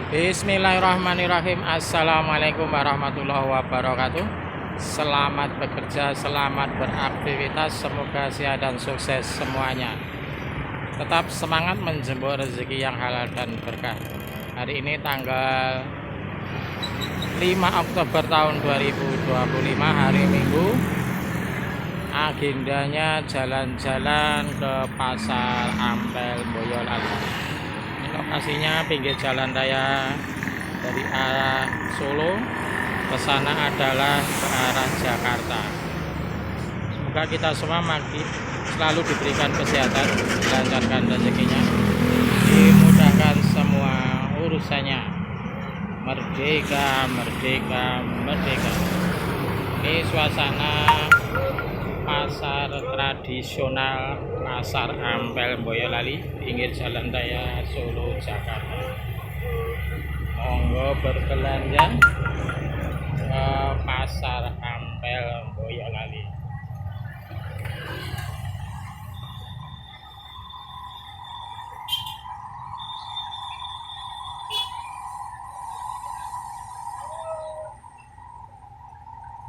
Bismillahirrahmanirrahim. Assalamualaikum warahmatullahi wabarakatuh. Selamat bekerja, selamat beraktivitas. Semoga sehat dan sukses semuanya. Tetap semangat menjemput rezeki yang halal dan berkah. Hari ini tanggal 5 Oktober tahun 2025, hari Minggu. Agendanya jalan-jalan ke Pasar Ampel Boyolali. Lokasinya pinggir jalan raya dari arah Solo ke sana adalah ke arah Jakarta. Semoga kita semua selalu diberikan kesehatan, dilancarkan rezekinya, dimudahkan semua urusannya. Merdeka, merdeka, merdeka. Ini suasana pasar tradisional Pasar Ampel Boyolali, pinggir jalan raya Solo Jakarta. Monggo berbelanja ke Pasar Ampel Boyolali.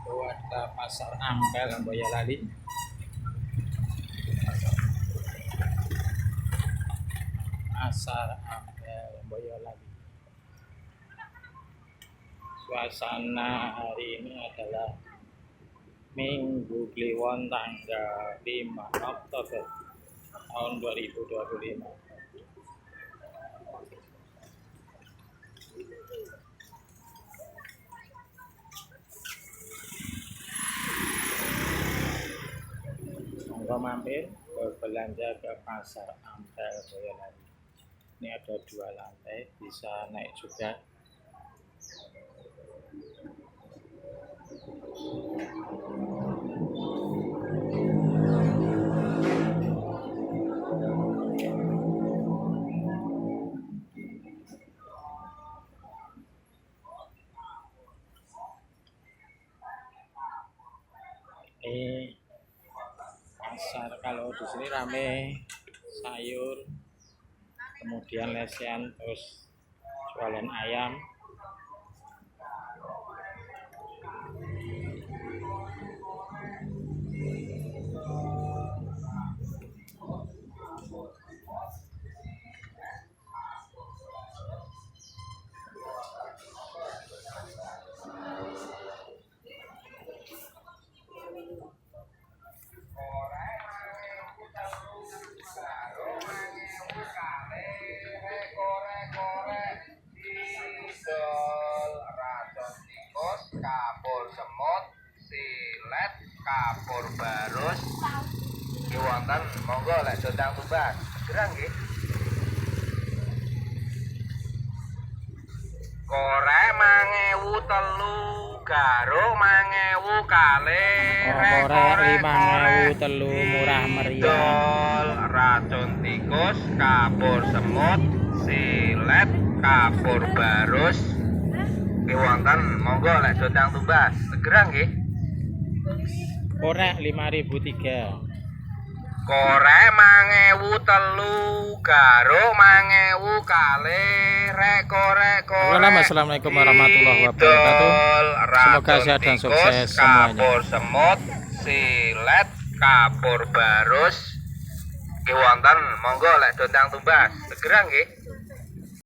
Itu ada Pasar Ampel Boyolali. Pasar Ampel Boyolali. Suasana hari ini adalah Minggu Kliwon tanggal 5 Oktober tahun 2025. Monggo mampir berbelanja ke Pasar Ampel Boyolali. Ini ada 2 lantai, bisa naik juga. Ini pasar, kalau di sini rame sayur, kemudian lesian, terus jualan ayam. Kapur semut, silet, kapur barus, ki wonten monggo lek dondang tumbas. Gerang nggih. Korek 1003, garuk 1000 Korek 5.003 murah meriah. Dol, racun tikus, kapur semut, silet, kapur barus, ki wonten monggo lek dondang tumbas. Gerang nggih. Korek 5.003. Korek 1003, garuk 1000 rek korek. Assalamualaikum warahmatullahi wabarakatuh. Semoga sehat dan sukses semuanya. Kapur semut, silet, kapur barus, ki wonten monggo lek dondang tumbas. Gerang nggih.